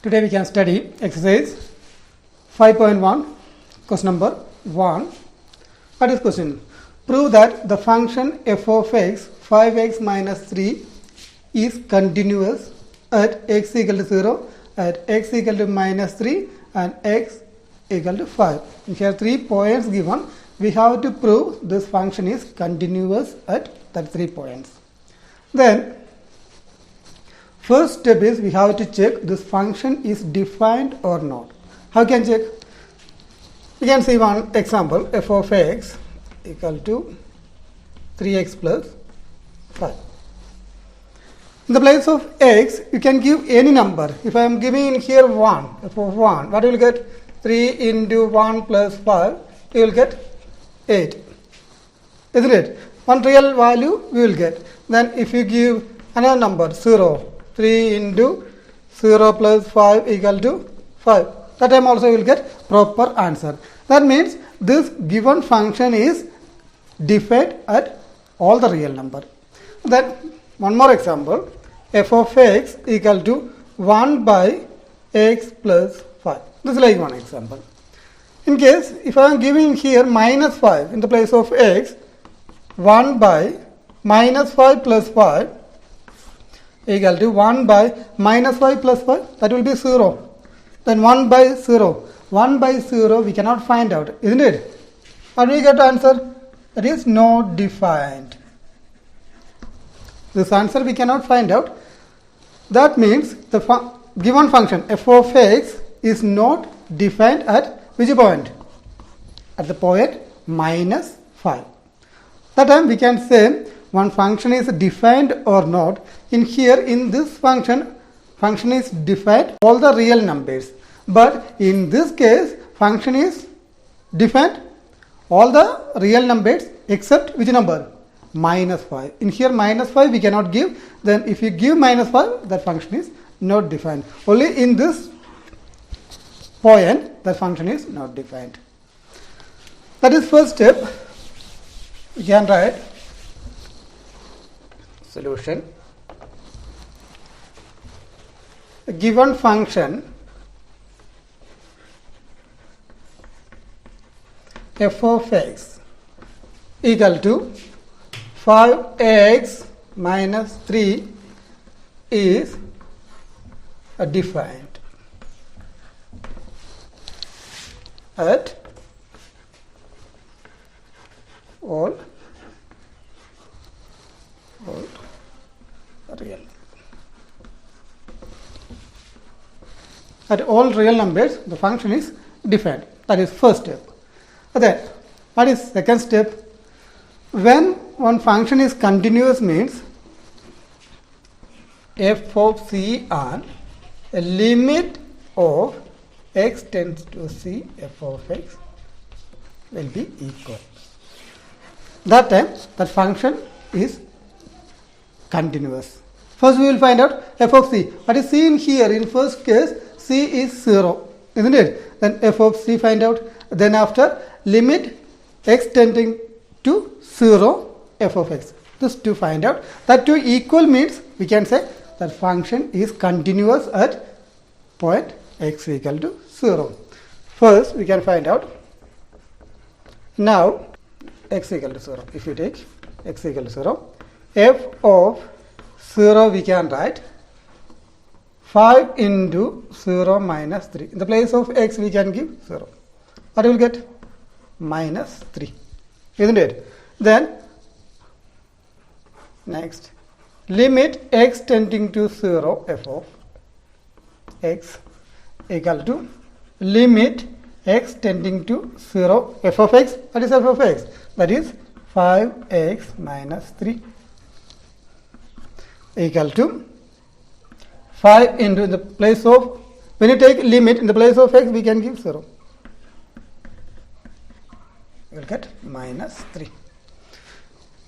Today we can study exercise 5.1, question number 1. What is question? Prove that the function f of x 5x minus 3 is continuous at x equal to 0, at x equal to minus 3 and x equal to 5. And here 3 points given. We have to prove this function is continuous at that 3 points. Then first step is we have to check this function is defined or not. How can check? We can see one example, f of x equal to 3x plus 5. In the place of x, you can give any number. If I am giving in here 1, f of 1, what you will get? 3 into 1 plus 5, you will get 8. Isn't it? One real value we will get. Then if you give another number, 0, 3 into 0 plus 5 equal to 5. That time also you will get proper answer. That means this given function is defined at all the real number. Then one more example, f of x equal to 1 by x plus 5. This is like one example. In case if I am giving here minus 5 in the place of x, 1 by minus 5 plus 5 equal to 1 by minus 5 plus 5, that will be 0. Then 1 by 0. 1 by 0 we cannot find out, isn't it? What do we get answer? That is not defined. This answer we cannot find out. That means the given function f of x is not defined at which point? At the point minus 5. That time we can say one function is defined or not. In here, in this function is defined all the real numbers. But in this case, function is defined all the real numbers except which number? Minus 5. In here, minus 5 we cannot give. Then if you give minus 5, that function is not defined. Only in this point, the function is not defined. That is first step. We can write solution. A given function f of x equal to 5x minus 3 is defined at all real. At all real numbers, the function is defined. That is first step. Then, what is second step? When one function is continuous means f of c on a limit of x tends to c f of x will be equal. That time, that function is continuous. First we will find out f of c. What is c in here? In first case, c is 0, isn't it? Then f of c find out. Then after limit x tending to 0 f of x. This to find out. That to equal means we can say that function is continuous at point x equal to 0. First we can find out. Now x equal to 0. If you take x equal to 0, f of 0 we can write 5 into 0 minus 3. In the place of x we can give 0. What will you get? Minus 3. Isn't it? Then next limit x tending to 0 f of x equal to limit x tending to 0 f of x. What is f of x? That is 5x minus 3 equal to 5 into the place of, when you take limit in the place of x we can give 0. You will get minus 3.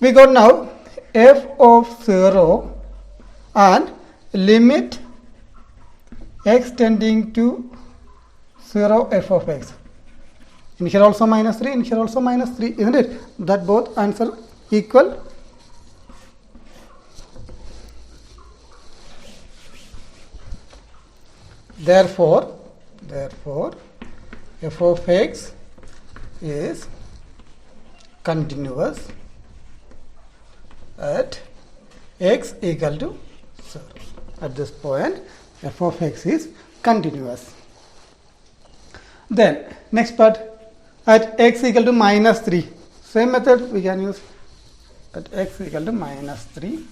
We got now f of 0 and limit x tending to 0 f of x. In here also minus 3, in here also minus 3, isn't it? That both answer equal. Therefore f of x is continuous at x equal to 0. At this point, f of x is continuous. Then next part, at x equal to minus 3. Same method we can use at x equal to minus 3.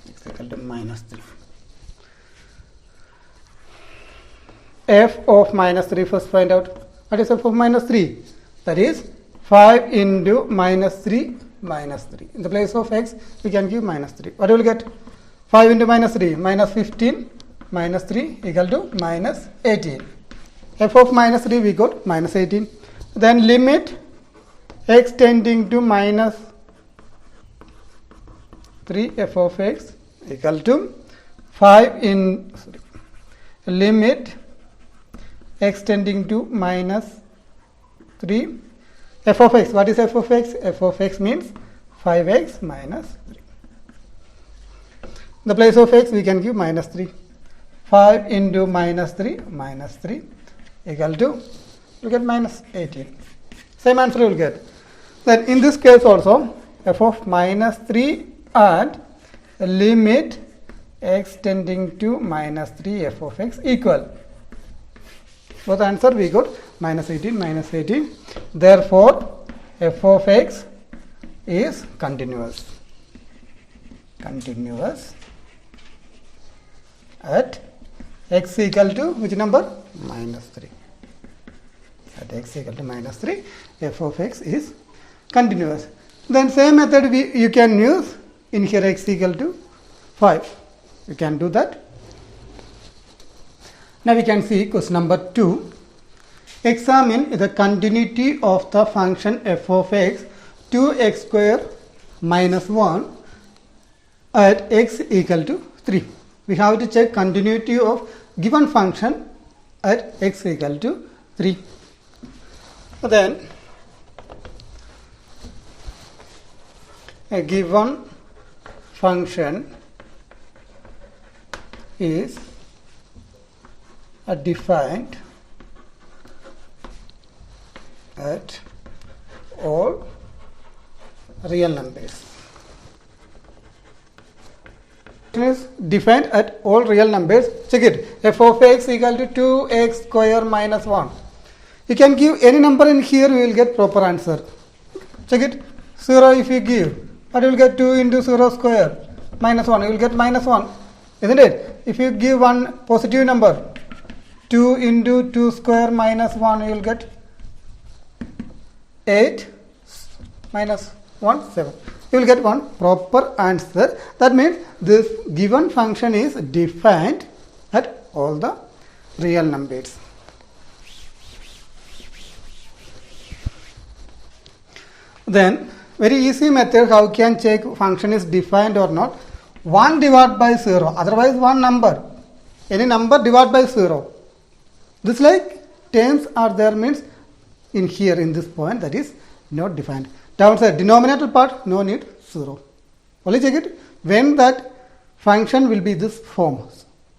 X equal to minus 3. F of minus 3, first find out what is f of minus 3. That is 5 into minus 3 minus 3. In the place of x, we can give minus 3. What will we get? 5 into minus 3, minus 15, minus 3 equal to minus 18. F of minus 3 we got minus 18. Then limit x tending to minus 3 f of x equal to 5 in limit x tending to minus 3 f of x. What is f of x? F of x means 5x minus 3. In the place of x we can give minus 3. 5 into minus 3 equal to, you get minus 18. Same answer you will get. Then in this case also, f of minus 3 and limit x tending to minus 3 f of x equal. Both answer we got minus 18, minus 18. Therefore, f of x is continuous. Continuous at x equal to which number? Minus 3. At x equal to minus 3, f of x is continuous. Then same method you can use in here x equal to 5. You can do that. Now we can see question number 2. Examine the continuity of the function f of x 2x square minus 1 at x equal to 3. We have to check continuity of given function at x equal to 3. Then a given function is defined at all real numbers. Is defined at all real numbers. Check it. F of x equal to 2x square minus 1. You can give any number in here, you will get proper answer. Check it. 0 if you give, what you will get? 2 into 0 square minus 1. You will get minus 1. Isn't it? If you give one positive number, 2 into 2 square minus 1, you will get 8 minus 1, 7. You will get one proper answer. That means this given function is defined at all the real numbers. Then very easy method how can check function is defined or not. 1 divided by 0, otherwise one number. Any number divided by 0. This like terms are there means in here in this point, that is not defined. Downside denominator part, no need 0. Only check it when that function will be this form.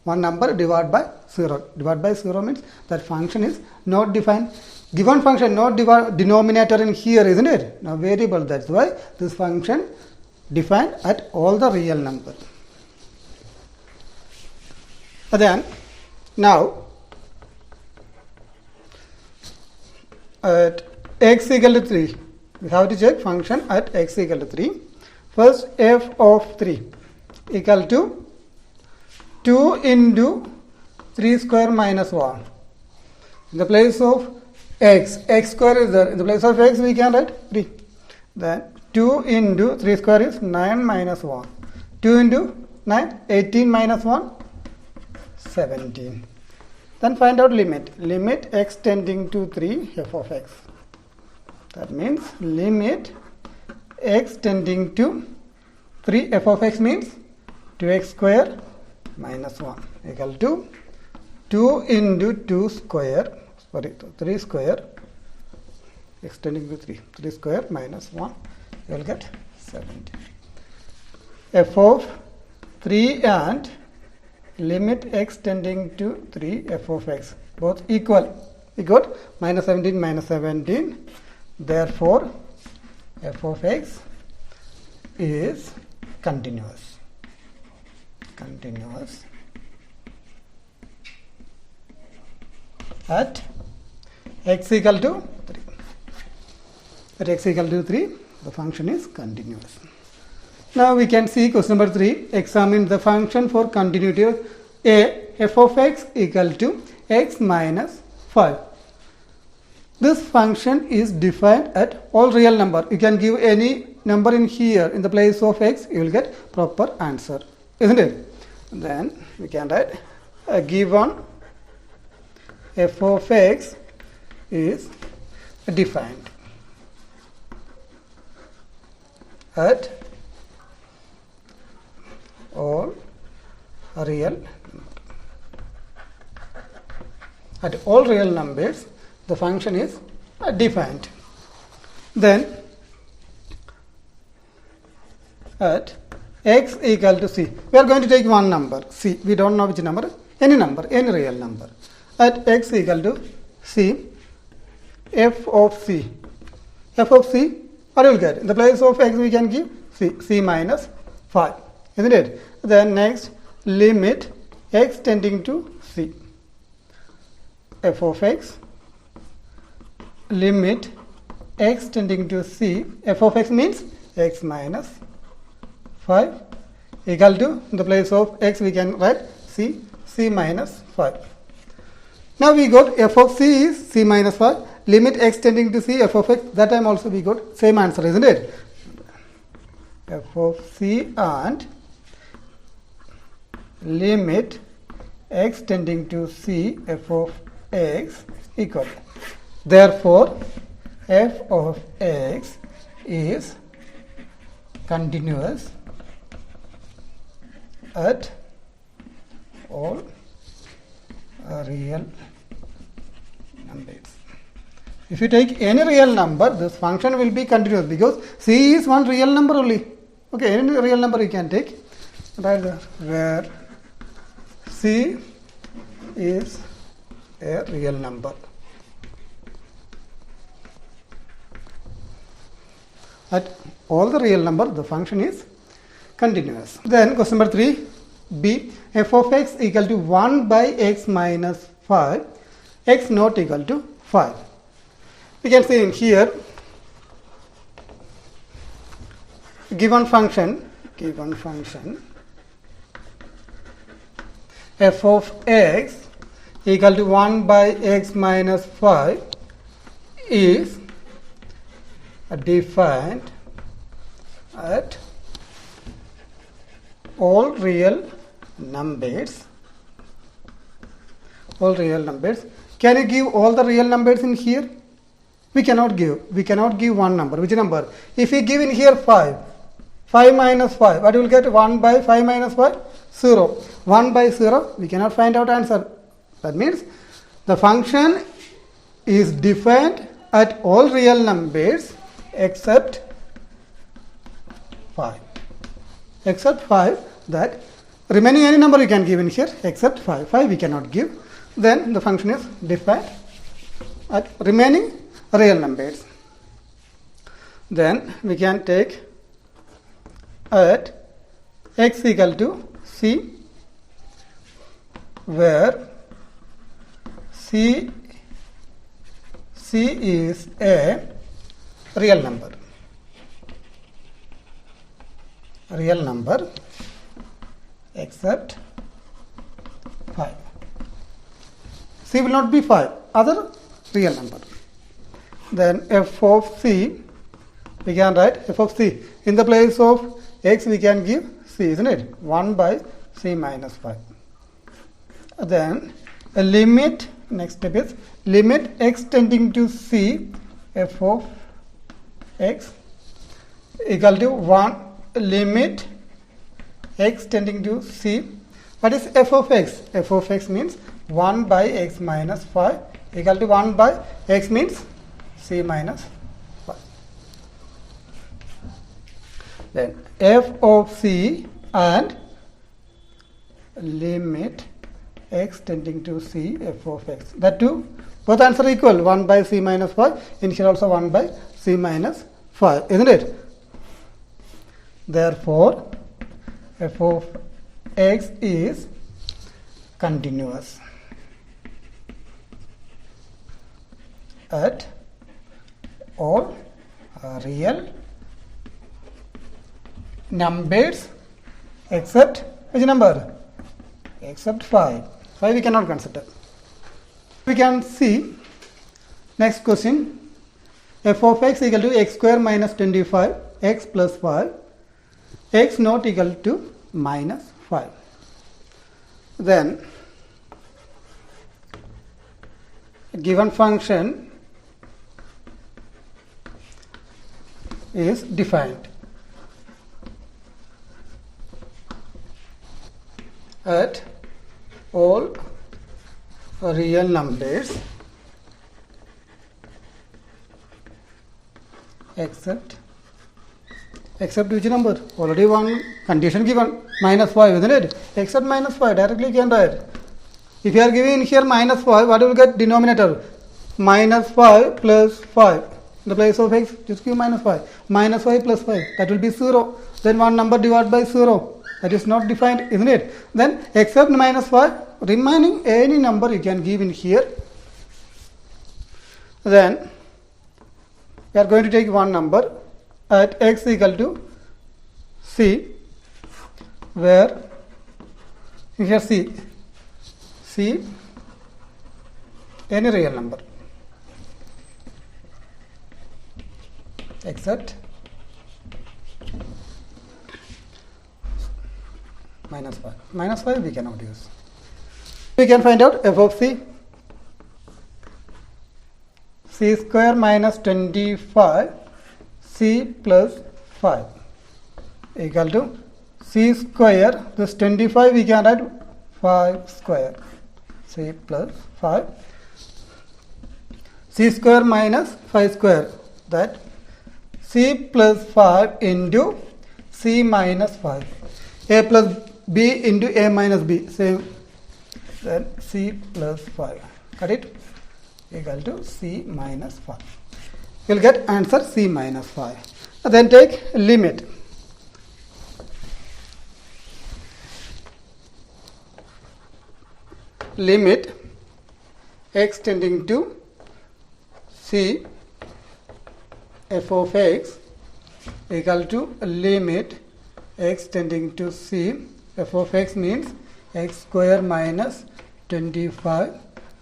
One number divided by 0. Divided by 0 means that function is not defined. Given function not denominator in here, isn't it? Now variable, that's why this function defined at all the real number. Then now at x equal to 3, we have to check function at x equal to 3. First, f of 3 equal to 2 into 3 square minus 1. In the place of x square is there. In the place of x, we can write 3. Then 2 into 3 square is 9 minus 1. 2 into 9, 18 minus 1, 17. Then find out limit. Limit x tending to 3 f of x. That means limit x tending to 3 f of x means 2x square minus 1 equal to 2 into 2 square, 3 square, x tending to 3 square minus 1, you will get 17. f of 3 and limit x tending to 3 f of x, both equal. We got minus 17 minus 17. Therefore, f of x is continuous. Continuous at x equal to 3. At x equal to 3, the function is continuous. Now we can see question number 3. Examine the function for continuity of a f of x equal to x minus 5. This function is defined at all real number. You can give any number in here in the place of x, you will get proper answer, isn't it? Then we can write a given f of x is defined at all real numbers. The function is defined. Then at x equal to c, we are going to take one number c. We don't know which number, any real number. At x equal to c, f of c, what you will get? In the place of x we can give c minus 5, isn't it? Then next, limit x tending to c, f of x, limit x tending to c, f of x means x minus 5 equal to, in the place of x we can write c minus 5. Now we got f of c is c minus 5, limit x tending to c, f of x, that time also we got same answer, isn't it? F of c and limit x tending to c, f of x equal. Therefore, f of x is continuous at all real numbers. If you take any real number, this function will be continuous because c is one real number only. Okay, any real number you can take, right there, where c is a real number. At all the real number, the function is continuous. Then question number 3, b, f of x equal to 1 by x minus 5, x not equal to 5. We can see in here, given function f of x equal to 1 by x minus 5 is defined at all real numbers. Can you give all the real numbers in here? We cannot give one number. Which number? If we give in here 5 minus 5, what you will get? 1 by 5 minus 5? 0. 1 by 0, we cannot find out answer. That means the function is defined at all real numbers except 5. That remaining any number you can give in here except 5. 5 we cannot give. Then the function is defined at remaining real numbers. Then we can take at x equal to c, where c is a real number except 5. C will not be 5, other real number. Then f of c, we can write f of c. In the place of x we can give c, isn't it? 1 by c minus 5. Then a limit, next step is limit x tending to c, f of x equal to 1, limit x tending to c. What is f of x? F of x means 1 by x minus 5 equal to 1 by x means c minus 5. then f of c and limit x tending to c f of x. That too, both answer equal, 1 by c minus 5, in here also 1 by c minus 5, isn't it? Therefore, f of x is continuous at all real numbers except which number? Except 5. 5 we cannot consider. We can see next question. F of x equal to x square minus 25 x plus 5 x not equal to minus 5. Then given function is defined at all real numbers except which number? Already one condition given, minus 5, isn't it? Except minus 5, directly you can write. If you are giving here minus 5, what you will get? Denominator minus 5 plus 5. In the place of x, just give minus 5. Minus 5 plus 5, that will be 0. Then one number divided by 0. That is not defined, isn't it? Then except minus 5, remaining any number you can give in here. Then we are going to take one number at x equal to c, where here c any real number except minus 5. Minus 5 we cannot use. We can find out f of c. C square minus 25 c plus 5 equal to c square, this 25 we can write 5 square, c plus 5, c square minus 5 square, that c plus 5 into c minus 5, a plus b into a minus b, same, then c plus 5, got it, equal to c minus 5. You will get answer c minus 5. Then take limit. Limit x tending to c f of x equal to limit x tending to c f of x means x square minus 25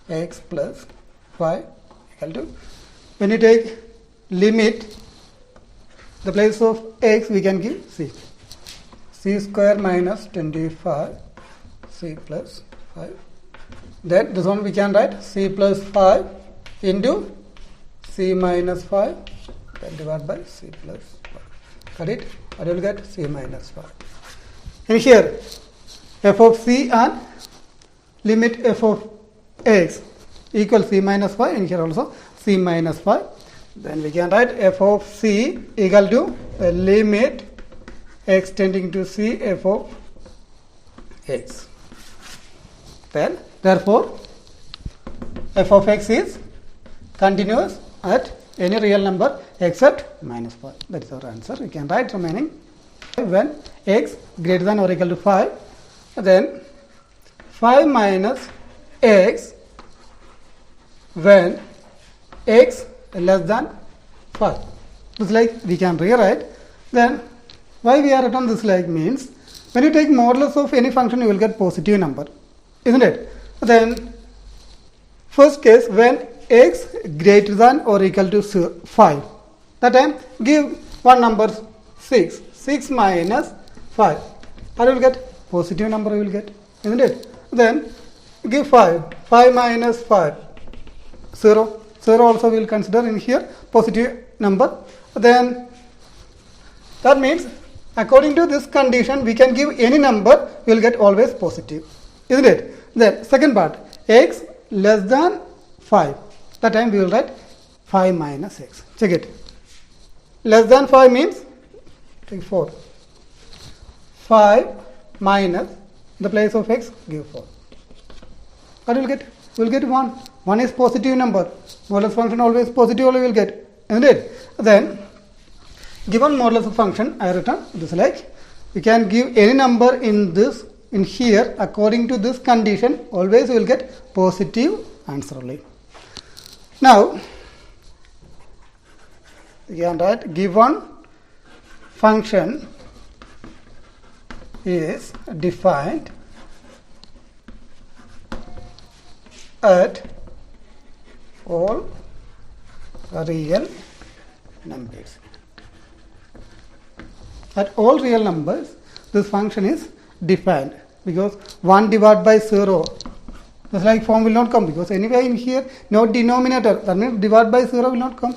x plus 5 equal to, when you take limit, the place of x we can give c square minus 25 c plus 5, then this one we can write c plus 5 into c minus 5, then divided by c plus 5, got it, or you will get c minus 5. And here f of c and limit f of x equal c minus 5, and here also c minus 5. Then we can write f of c equal to the limit x tending to c f of x. Then therefore f of x is continuous at any real number except minus 5. That is our answer. We can write remaining when x greater than or equal to 5, then 5 minus x when x less than 5. This like we can rewrite. Then why we are written this like means when you take modulus of any function you will get positive number, isn't it? Then first case when x greater than or equal to 5, that time give one number 6. 6 minus 5, or you will get positive number you will get, isn't it? Then give 5. 5 minus 5, 0. 0 also we will consider in here positive number. Then that means according to this condition we can give any number, we will get always positive, isn't it? Then second part, x less than 5, that time we will write 5 minus x. Check it. Less than 5 means take 4. 5 minus the place of x give 4. What will get? We'll get 1. 1 is positive number. Modulus function always positive only will get, isn't it? Then given modulus function, I written this like we can give any number in this in here according to this condition. Always we will get positive answer only. Now we can write given function is defined at all real numbers. At all real numbers, this function is defined because 1 divided by 0, this like form will not come because anyway in here no denominator, that means divided by 0 will not come.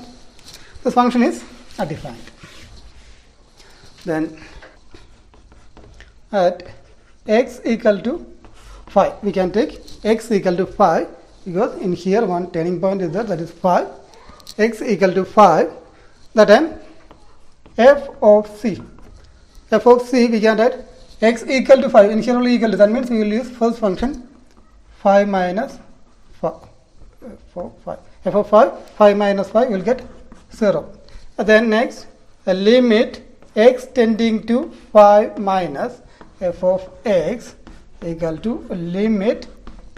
This function is defined. Then at x equal to 5, we can take x equal to 5 because in here one turning point is there, that is 5. X equal to 5, that time f of c we can write x equal to 5, in here only equal to, that means we will use first function 5 minus 5, f of 5 minus 5 will get 0. Then next limit x tending to 5 minus f of x equal to limit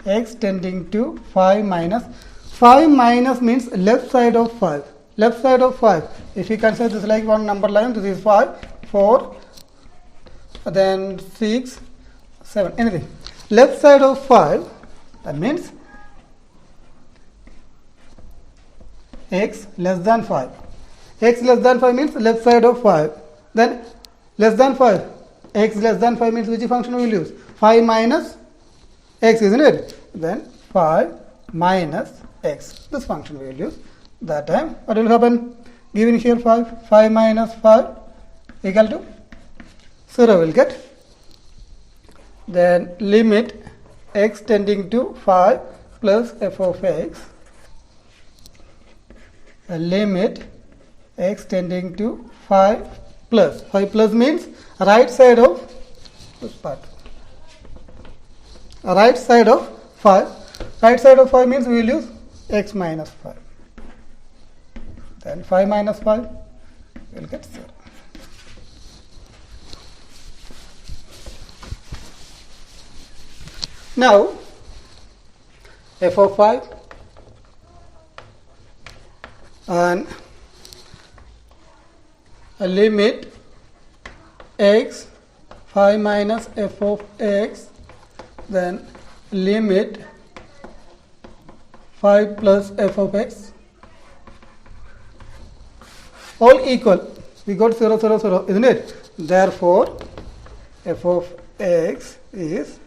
x tending to 5 minus 5 minus means left side of 5. Left side of 5. If you consider this like one number line, this is 5, 4, then 6, 7, anything. Left side of 5, that means x less than 5. X less than 5 means left side of 5. Then less than 5. X less than 5 means which function we will use? 5 minus x, isn't it? Then 5 minus x. This function we will use. That time what will happen? Given here 5 minus 5 equal to 0 will get. Then limit x tending to 5 plus f of x. Limit x tending to 5 plus. 5 plus means right side of this part. Right side of 5. Right side of 5 means we will use x minus 5. Then 5 minus 5 will get 0. Now f of 5 and limit x 5 minus f of x, then limit 5 plus f of x, all equal. We got 0, 0, 0, isn't it? Therefore f of x is